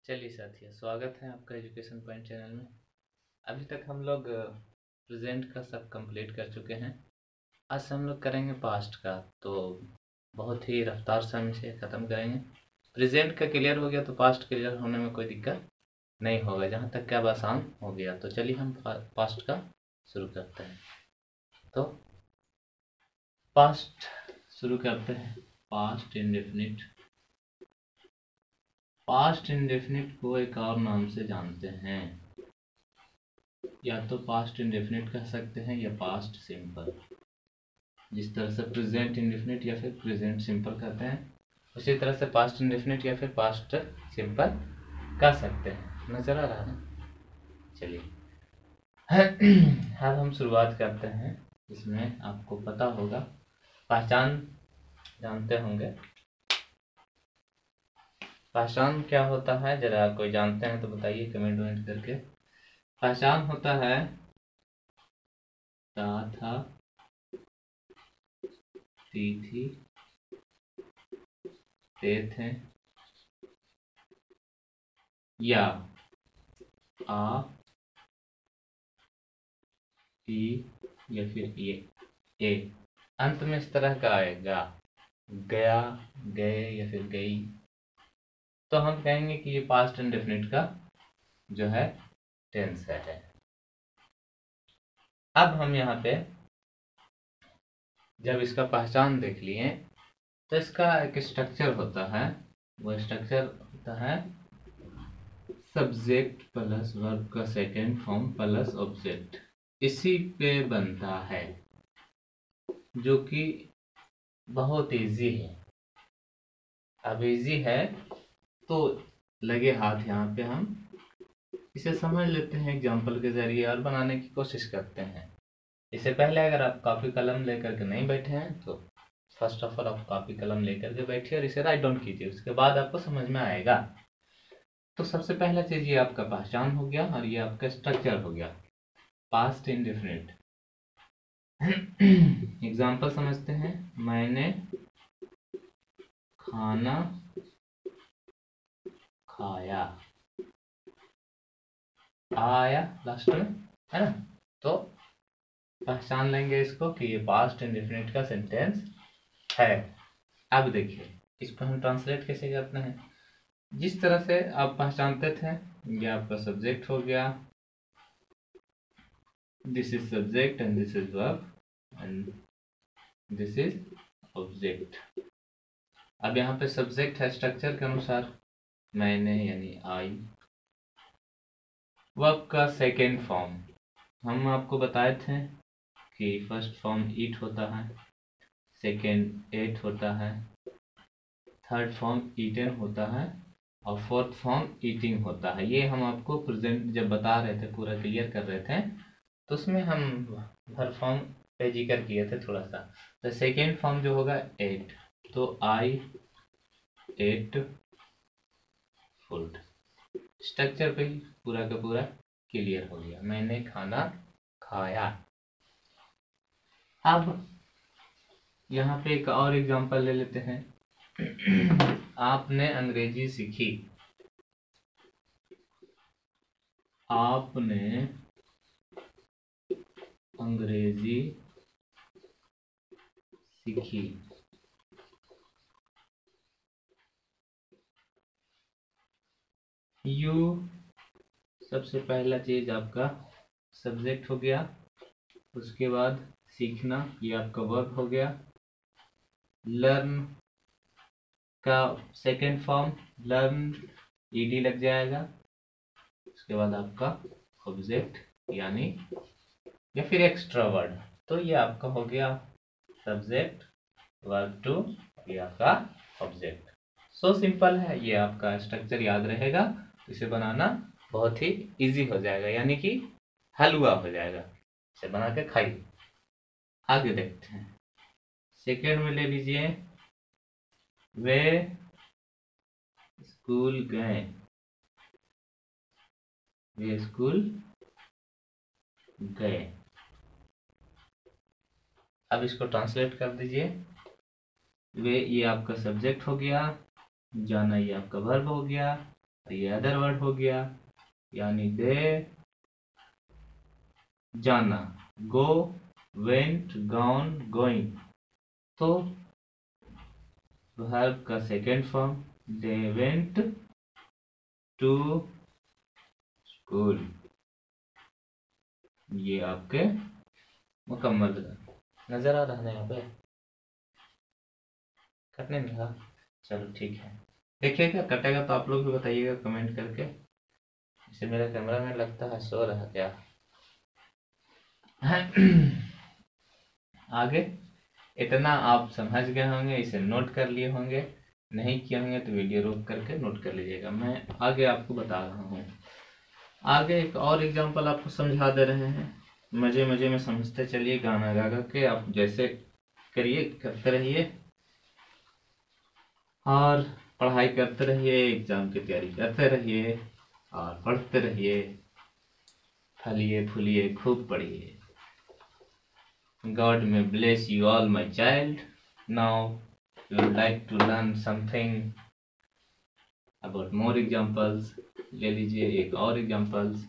चलिए साथियों, स्वागत है आपका एजुकेशन पॉइंट चैनल में। अभी तक हम लोग प्रेजेंट का सब कंप्लीट कर चुके हैं। आज से हम लोग करेंगे पास्ट का, तो बहुत ही रफ्तार से हम इसे ख़त्म करेंगे। प्रेजेंट का क्लियर हो गया तो पास्ट क्लियर होने में कोई दिक्कत नहीं होगा, जहाँ तक क्या आसान हो गया। तो चलिए हम पास्ट का शुरू करते हैं। तो पास्ट शुरू करते हैं। Past indefinite. पास्ट इंडेफिनिट को एक और नाम से जानते हैं, या तो पास्ट इंडेफिनिट कह सकते हैं या पास्ट सिंपल। जिस तरह से प्रेजेंट इंडेफिनिट या फिर प्रेजेंट सिंपल कहते हैं, उसी तरह से पास्ट इंडेफिनिट या फिर पास्ट सिंपल कह सकते हैं। नजर आ रहा है? चलिए अब हम शुरुआत करते हैं। इसमें आपको पता होगा, पहचान जानते होंगे। पहचान क्या होता है, जरा कोई जानते हैं तो बताइए कमेंट वमेंट करके। पहचान होता है था, थी, थे, या आ, ती, या फिर ये अंत में इस तरह का आएगा, गया, गए या फिर गई, तो हम कहेंगे कि ये पास्ट इंडेफिनिट का जो है टेंस है। अब हम यहाँ पे जब इसका पहचान देख लिए तो इसका एक स्ट्रक्चर होता है। वो स्ट्रक्चर होता है सब्जेक्ट प्लस वर्ब का सेकेंड फॉर्म प्लस ऑब्जेक्ट। इसी पे बनता है, जो कि बहुत इजी है। अब इजी है तो लगे हाथ यहाँ पे हम इसे समझ लेते हैं एग्जाम्पल के जरिए और बनाने की कोशिश करते हैं। इससे पहले अगर आप कॉपी कलम लेकर के नहीं बैठे हैं तो फर्स्ट ऑफ ऑल आप कॉपी कलम लेकर के बैठिए और इसे राइट डाउन कीजिए, उसके बाद आपको समझ में आएगा। तो सबसे पहला चीज ये आपका पहचान हो गया और ये आपका स्ट्रक्चर हो गया पास्ट इंडेफिनिट। एग्जाम्पल समझते हैं। मैंने खाना खाया, आया लास्ट में, है ना? तो पहचान लेंगे इसको कि ये पास्ट इंडेफिनिट का सेंटेंस है। अब देखिए इसको हम ट्रांसलेट कैसे करते हैं। जिस तरह से आप पहचानते थे, ये आपका सब्जेक्ट हो गया, this is subject and this is verb and this is object. अब यहाँ पे सब्जेक्ट है स्ट्रक्चर के अनुसार मैंने यानी आई। वर्ब का सेकेंड फॉर्म हम आपको बताए थे कि फर्स्ट फॉर्म ईट होता है, सेकेंड एट होता है, थर्ड फॉर्म ईटन होता है और फोर्थ फॉर्म ईटिंग होता है। ये हम आपको प्रेजेंट जब बता रहे थे, पूरा क्लियर कर रहे थे, तो उसमें हम हर फॉर्म पे जिक्र किए थे थोड़ा सा। तो सेकेंड फॉर्म जो होगा एट, तो आई एट फूड। स्ट्रक्चर पे ही पूरा का पूरा क्लियर हो गया, मैंने खाना खाया। अब यहाँ पे एक और एग्जांपल ले लेते हैं। आपने अंग्रेजी सीखी, आपने अंग्रेजी सीखी। यू सबसे पहला चीज आपका सब्जेक्ट हो गया, उसके बाद सीखना ये आपका वर्ब हो गया। लर्न का सेकेंड फॉर्म लर्न ईडी लग जाएगा, उसके बाद आपका ऑब्जेक्ट यानी या फिर एक्स्ट्रा वर्ड, तो ये आपका हो गया सब्जेक्ट वर्ब टू ये आपका ऑब्जेक्ट। सो सिंपल है, ये आपका स्ट्रक्चर याद रहेगा, इसे बनाना बहुत ही इजी हो जाएगा, यानी कि हलवा हो जाएगा। इसे बना के खाइए। आगे देखते हैं। सेकेंड में ले लीजिए, वे स्कूल गए, वे स्कूल गए। अब इसको ट्रांसलेट कर दीजिए। वे ये आपका सब्जेक्ट हो गया, जाना ये आपका वर्ब हो गया, ये अदर वर्ड हो गया, यानी दे जाना, गो, वेंट, गॉन, गोइंग। तो वर्ब का second form, they went to school. ये आपके मुकम्मल नजर आ रहा है यहाँ पे, कटने नहीं रहा। चलो ठीक है, देखिएगा कटेगा तो आप लोग भी बताइएगा कमेंट करके। इसे मेरा कैमरा में लगता है सो रहा क्या। आगे इतना आप समझ गए होंगे, इसे नोट कर लिए होंगे, नहीं किए होंगे तो वीडियो रोक करके नोट कर लीजिएगा। मैं आगे आपको बता रहा हूँ। आगे एक और एग्जांपल आपको समझा दे रहे हैं, मजे मजे में समझते चलिए, गाना गा गा के आप जैसे करिए करते रहिए और पढ़ाई करते रहिए, एग्जाम की तैयारी करते रहिए और पढ़ते रहिए, फलिए फूलिए खूब पढ़िए। God may bless you all, my child. Now you would like to learn something about more examples. ले लीजिए एक और एग्जाम्पल्स।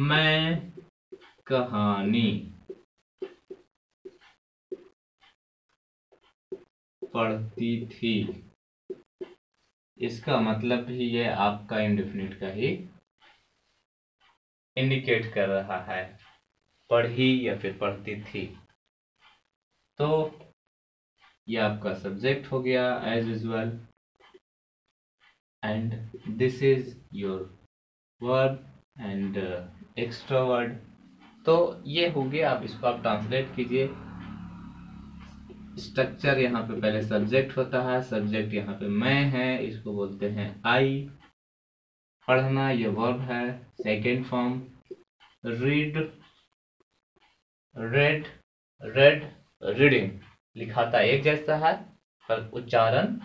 मैं कहानी पढ़ती थी। इसका मतलब भी ये आपका इंडेफिनिट का ही इंडिकेट कर रहा है, पढ़ी या फिर पढ़ती थी। तो ये आपका सब्जेक्ट हो गया as usual, and this is your verb and extra word. तो ये हो गया, आप इसको आप ट्रांसलेट कीजिए। स्ट्रक्चर यहाँ पे पहले सब्जेक्ट होता है, सब्जेक्ट यहाँ पे मैं है, इसको बोलते हैं आई। पढ़ना ये वर्ब है, second form read, red, red, reading. लिखा था एक जैसा है पर उच्चारण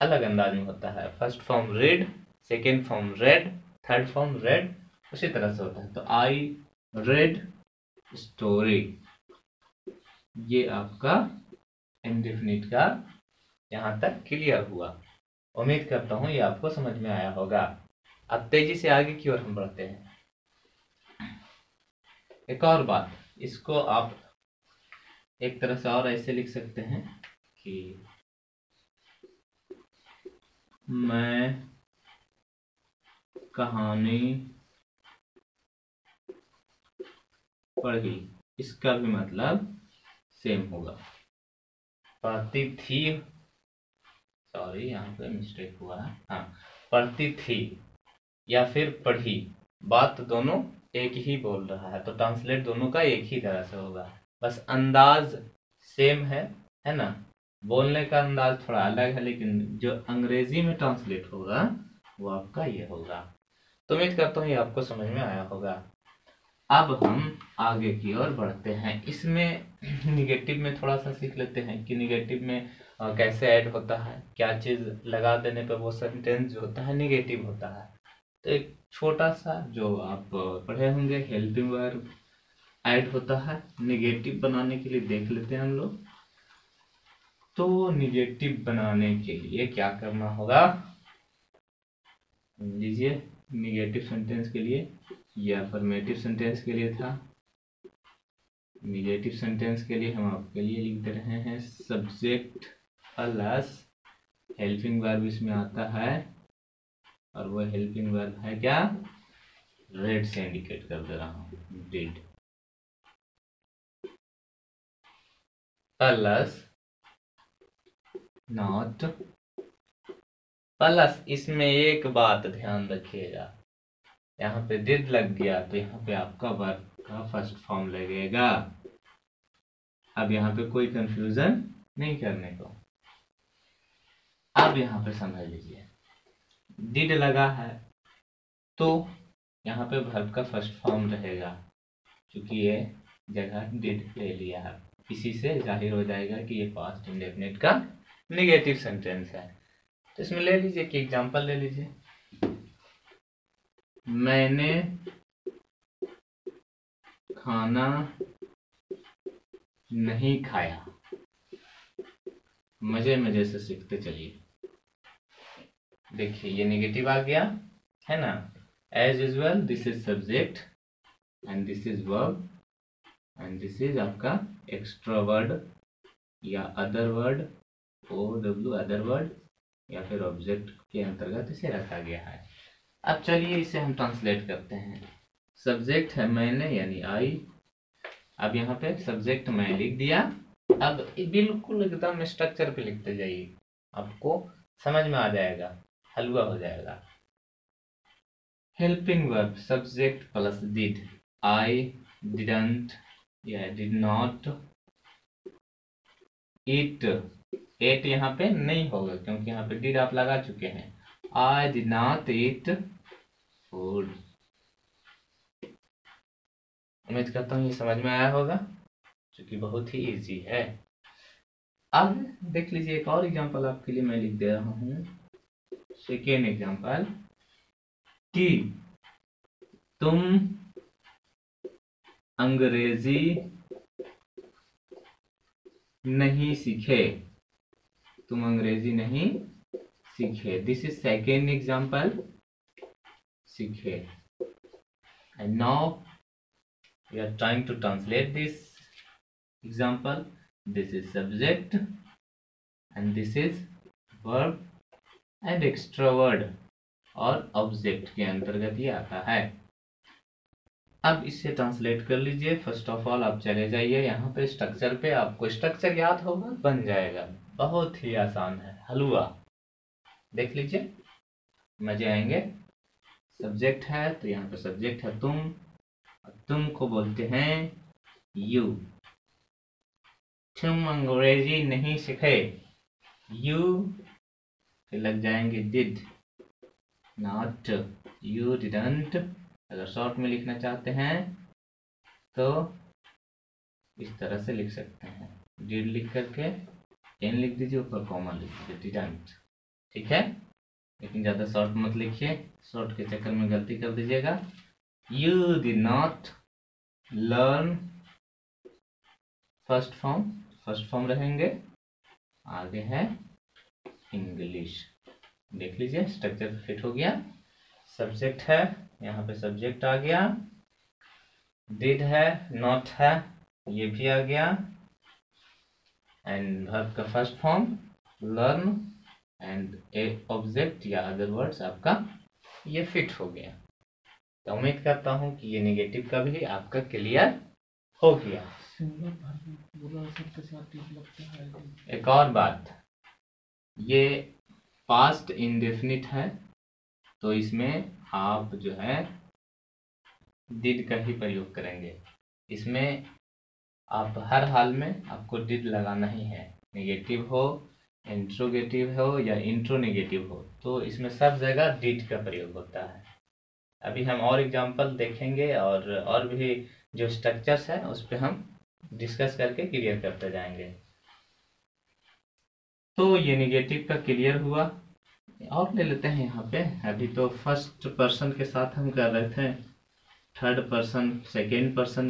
अलग अंदाज में होता है। First form read, second form red, third form red, उसी तरह से होता है। तो आई रेड स्टोरी, ये आपका इंडेफिनिट का यहाँ तक क्लियर हुआ। उम्मीद करता हूँ ये आपको समझ में आया होगा। अब तेजी से आगे की ओर हम बढ़ते हैं। एक और बात, इसको आप एक तरह से और ऐसे लिख सकते हैं कि मैं कहानी पढ़ी, इसका भी मतलब सेम होगा। पढ़ती थी, सॉरी यहाँ पे मिस्टेक हुआ है, हाँ, पढ़ती थी या फिर पढ़ी, बात दोनों एक ही बोल रहा है, तो ट्रांसलेट दोनों का एक ही तरह से होगा, बस अंदाज सेम है ना। बोलने का अंदाज थोड़ा अलग है, लेकिन जो अंग्रेजी में ट्रांसलेट होगा वो आपका ये होगा। तो उम्मीद करता हूँ ये आपको समझ में आया होगा। अब हम आगे की ओर बढ़ते हैं। इसमें निगेटिव में थोड़ा सा सीख लेते हैं कि निगेटिव में कैसे ऐड होता है, क्या चीज लगा देने पर वो सेंटेंस जो होता है निगेटिव होता है। तो एक छोटा सा जो आप पढ़े होंगे, हेल्पिंग वर्ब ऐड होता है निगेटिव बनाने के लिए, देख लेते हैं हम लोग। तो निगेटिव बनाने के लिए क्या करना होगा, लीजिए। निगेटिव सेंटेंस के लिए, ये अफर्मेटिव सेंटेंस के लिए था। निगेटिव सेंटेंस के लिए हम आपके लिए लिख दे रहे हैं सब्जेक्ट प्लस हेल्पिंग वर्ब इसमें आता है, और वो हेल्पिंग वर्ब है क्या, रेड से इंडिकेट कर दे रहा हूँ, डिड, प्लस नॉट। प्लस इसमें एक बात ध्यान रखिएगा, यहाँ पे डिड लग गया तो यहाँ पे आपका वर्ब का फर्स्ट फॉर्म लगेगा। अब यहाँ पे कोई कंफ्यूजन नहीं करने को। अब यहाँ पे समझ लीजिए, डिड लगा है तो यहाँ पे वर्ब का फर्स्ट फॉर्म रहेगा, क्योंकि ये जगह डिड ले लिया है। इसी से जाहिर हो जाएगा कि ये पास्ट इंडेफिनिट का नेगेटिव सेंटेंस है। तो इसमें ले लीजिए कि एग्जांपल ले लीजिए, मैंने खाना नहीं खाया। मजे मजे से सीखते चलिए। देखिए ये नेगेटिव आ गया है ना। As usual this is subject and this is verb and this is आपका एक्स्ट्रा वर्ड या other word, OW other word या फिर ऑब्जेक्ट के अंतर्गत इसे रखा गया है। अब चलिए इसे हम ट्रांसलेट करते हैं। सब्जेक्ट है मैंने यानी आई। अब यहाँ पे सब्जेक्ट मैं लिख दिया। अब बिल्कुल एकदम स्ट्रक्चर पे लिखते जाइए, आपको समझ में आ जाएगा, हलवा हो जाएगा। Helping verb subject plus did, I didn't या डिड नॉट, इट, एट यहाँ पे नहीं होगा क्योंकि यहाँ पे डिड आप लगा चुके हैं। I did not eat food. उम्मीद करता हूँ ये समझ में आया होगा, क्योंकि बहुत ही इजी है। अब देख लीजिए एक और एग्जांपल आपके लिए मैं लिख दे रहा हूँ। सेकेंड एग्जांपल कि तुम अंग्रेजी नहीं सीखे, तुम अंग्रेजी नहीं सीखे। दिस इज सेकेंड एग्जांपल, सीखे। And now we are trying to translate this example. This is subject and this is verb and extra word और ऑब्जेक्ट के अंतर्गत ये आता है। अब इसे ट्रांसलेट कर लीजिए। फर्स्ट ऑफ ऑल आप चले जाइए यहाँ पे स्ट्रक्चर पे, आपको स्ट्रक्चर याद होगा, बन जाएगा, बहुत ही आसान है, हलवा। देख लीजिए मजे आएंगे। सब्जेक्ट है तो यहाँ पे सब्जेक्ट है तुम, तुम को बोलते हैं यू। तुम अंग्रेजी नहीं सीखे, यू फिर लग जाएंगे डिड नॉट, यू डिडंट। अगर शॉर्ट में लिखना चाहते हैं तो इस तरह से लिख सकते हैं, डिड लिख करके एन लिख दीजिए, ऊपर कॉमा लिख दीजिए, डिडंट। ठीक है, लेकिन ज़्यादा शॉर्ट मत लिखिए, शॉर्ट के चक्कर में गलती कर दीजिएगा। You did not learn first form रहेंगे, आगे है इंग्लिश। देख लीजिए स्ट्रक्चर फिट हो गया। सब्जेक्ट है, यहाँ पे सब्जेक्ट आ गया, डिड है, नॉट है, ये भी आ गया, एंड वर्ब का first form learn and A object या अदर वर्ड्स आपका ये फिट हो गया। तो उम्मीद करता हूँ कि ये नेगेटिव का भी आपका क्लियर हो गया। एक और बात, ये पास्ट इंडेफिनिट है तो इसमें आप जो है डिड का ही प्रयोग करेंगे। इसमें आप हर हाल में आपको डिड लगाना ही है, नेगेटिव हो, इंट्रोगेटिव हो या इंट्रोनेगेटिव हो, तो इसमें सब जगह डिड का प्रयोग होता है। अभी हम और एग्जांपल देखेंगे और भी जो स्ट्रक्चर्स है उस पर हम डिस्कस करके क्लियर करते जाएंगे। तो ये नेगेटिव का क्लियर हुआ। और ले लेते हैं यहाँ पे, अभी तो फर्स्ट पर्सन के साथ हम कर रहे थे, थर्ड पर्सन सेकेंड पर्सन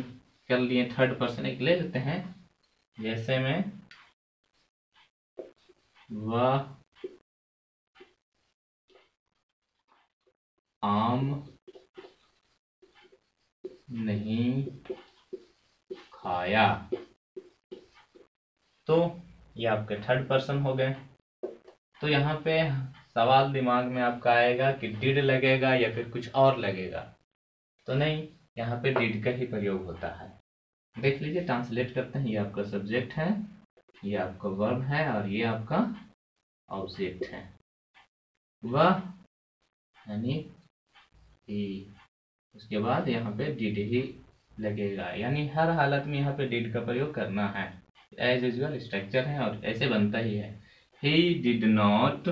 कर लिए, थर्ड पर्सन एक ले लेते हैं। जैसे में वह आम नहीं खाया, तो ये आपके थर्ड पर्सन हो गए। तो यहाँ पे सवाल दिमाग में आपका आएगा कि डिड लगेगा या फिर कुछ और लगेगा, तो नहीं, यहाँ पे डिड का ही प्रयोग होता है। देख लीजिए ट्रांसलेट करते हैं। ये आपका सब्जेक्ट है, ये आपका वर्ब है और ये आपका ऑब्जेक्ट है। वह यानी ही, उसके बाद यहाँ पे डिड ही लगेगा, यानी हर हालत में यहाँ पे डिड का प्रयोग करना है। एज यूजुअल स्ट्रक्चर है और ऐसे बनता ही है। He did not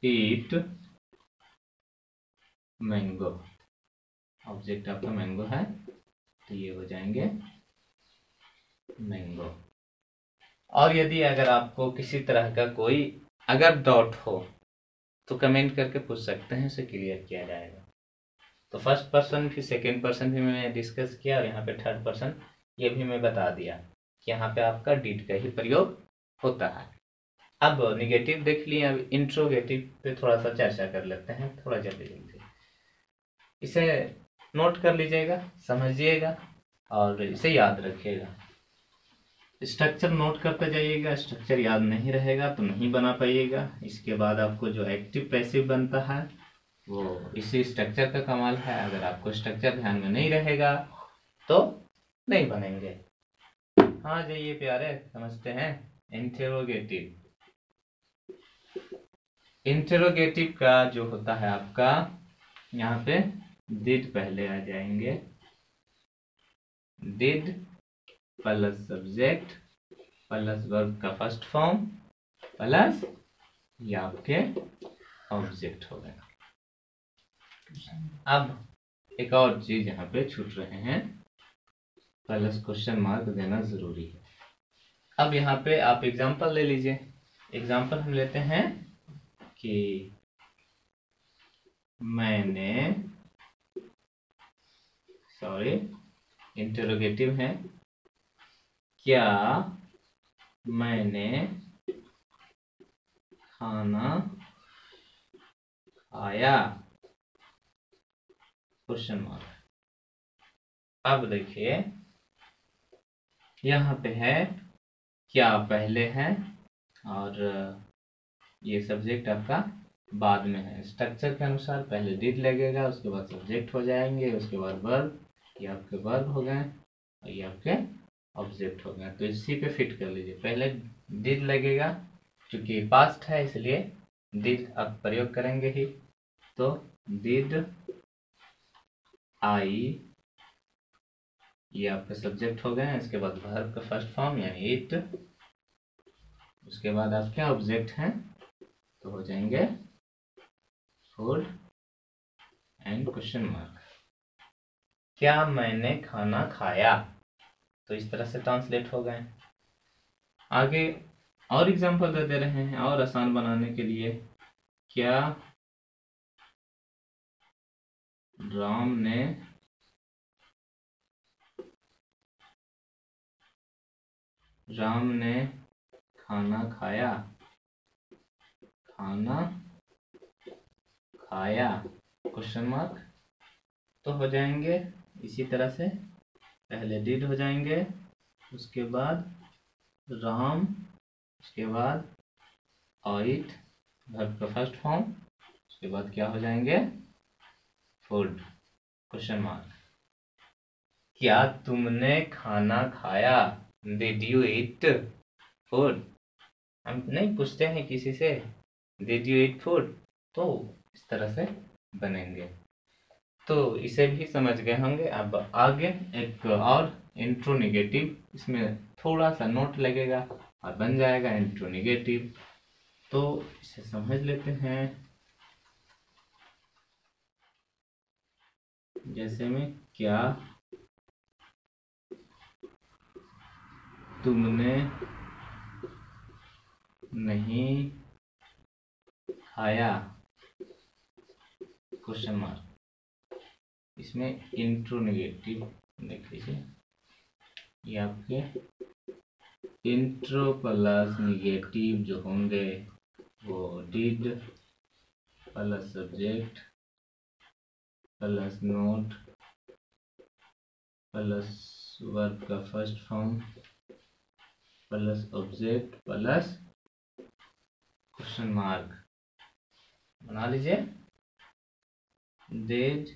eat mango, object आपका मैंगो है तो ये हो जाएंगे मैंगो। और यदि अगर आपको किसी तरह का कोई अगर डाउट हो तो कमेंट करके पूछ सकते हैं, इसे क्लियर किया जाएगा। तो फर्स्ट पर्सन फिर सेकेंड पर्सन भी मैंने डिस्कस किया और यहाँ पे थर्ड पर्सन ये भी मैं बता दिया कि यहाँ पे आपका डिड का ही प्रयोग होता है। अब निगेटिव देख लिए, अब इंट्रोगेटिव पे थोड़ा सा चर्चा कर लेते हैं, थोड़ा जल्दी जल्दी। इसे नोट कर लीजिएगा, समझिएगा और इसे याद रखिएगा। स्ट्रक्चर नोट करते जाइएगा, स्ट्रक्चर याद नहीं रहेगा तो नहीं बना पाइएगा। इसके बाद आपको जो एक्टिव पैसिव बनता है वो इसी स्ट्रक्चर का कमाल है। अगर आपको स्ट्रक्चर ध्यान में नहीं रहेगा तो नहीं बनेंगे। हाँ जाइए प्यारे, समझते हैं। इंटेरोगेटिव, इंटेरोगेटिव का जो होता है आपका, यहाँ पे डिड पहले आ जाएंगे। Did plus subject plus verb का फर्स्ट फॉर्म प्लस ये आपके ऑब्जेक्ट हो गए। अब एक और चीज यहाँ पे छूट रहे हैं, प्लस क्वेश्चन मार्क देना जरूरी है। अब यहाँ पे आप एग्जांपल ले लीजिए। एग्जांपल हम लेते हैं कि मैंने, सॉरी इंटरोगेटिव है, क्या मैंने खाना खाया, क्वेश्चन मार्क। अब देखिए यहाँ पे है क्या पहले है और ये सब्जेक्ट आपका बाद में है। स्ट्रक्चर के अनुसार पहले डिड लगेगा, उसके बाद सब्जेक्ट हो जाएंगे, उसके बाद वर्ब, ये आपके वर्ब हो गए और ये आपके ऑब्जेक्ट हो गए। तो इसी पे फिट कर लीजिए। पहले डिड लगेगा, क्योंकि पास्ट है इसलिए डिड आप प्रयोग करेंगे ही। तो डिड आई, ये आपके सब्जेक्ट हो गए। इसके बाद वर्ब का फर्स्ट फॉर्म यानी इट, उसके बाद आपके ऑब्जेक्ट हैं तो हो जाएंगे फूड एंड क्वेश्चन मार्क। क्या मैंने खाना खाया, तो इस तरह से ट्रांसलेट हो गए। आगे और एग्जांपल दे रहे हैं और आसान बनाने के लिए। क्या राम ने खाना खाया, खाना खाया क्वेश्चन मार्क, तो हो जाएंगे इसी तरह से। पहले डिड हो जाएंगे, उसके बाद राम, उसके बाद ऑइट वर्ब का फर्स्ट फॉर्म, उसके बाद क्या हो जाएंगे फूड क्वेश्चन मार्क। क्या तुमने खाना खाया, डिड यू ईट फूड। हम नहीं पूछते हैं किसी से डिड यू ईट फूड, तो इस तरह से बनेंगे। तो इसे भी समझ गए होंगे। अब आगे एक और इंट्रोनिगेटिव, इसमें थोड़ा सा नोट लगेगा और बन जाएगा इंट्रोनिगेटिव। तो इसे समझ लेते हैं। जैसे में क्या तुमने नहीं खाया, क्वेश्चन मार्क। इसमें इंट्रोनिगेटिव देख लीजिए, ये आपके इंट्रो प्लस निगेटिव जो होंगे वो did plus subject plus not plus verb का first form plus object plus question mark बना लीजिए। Did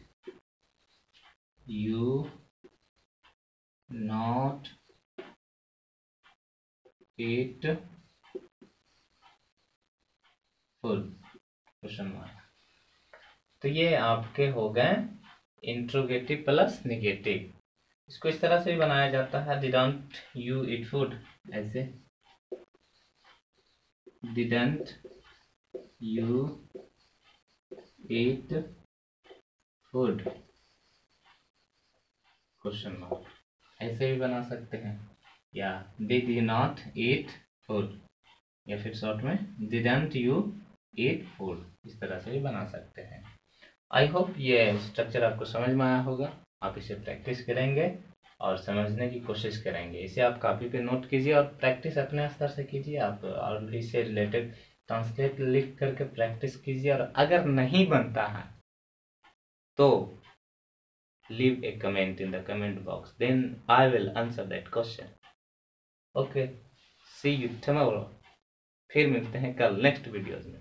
you not eat food question mark. तो ये आपके हो गए इंट्रोगेटिव प्लस निगेटिव। इसको इस तरह से भी बनाया जाता है, डिडंट यू ईट फूड, ऐसे didn't you eat food question mark, ऐसे भी बना सकते हैं। या did you not eat food, या फिर शॉर्ट में डिडंट यू ईट फूड, इस तरह से भी बना सकते हैं। आई होप ये स्ट्रक्चर आपको समझ में आया होगा। आप इसे प्रैक्टिस करेंगे और समझने की कोशिश करेंगे। इसे आप कॉपी पे नोट कीजिए और प्रैक्टिस अपने स्तर से कीजिए आप, और इससे रिलेटेड ट्रांसलेट लिख करके प्रैक्टिस कीजिए। और अगर नहीं बनता है तो leave a comment in the comment box, then I will answer that question. Okay, see you tomorrow. फिर मिलते हैं कल नेक्स्ट वीडियोज में।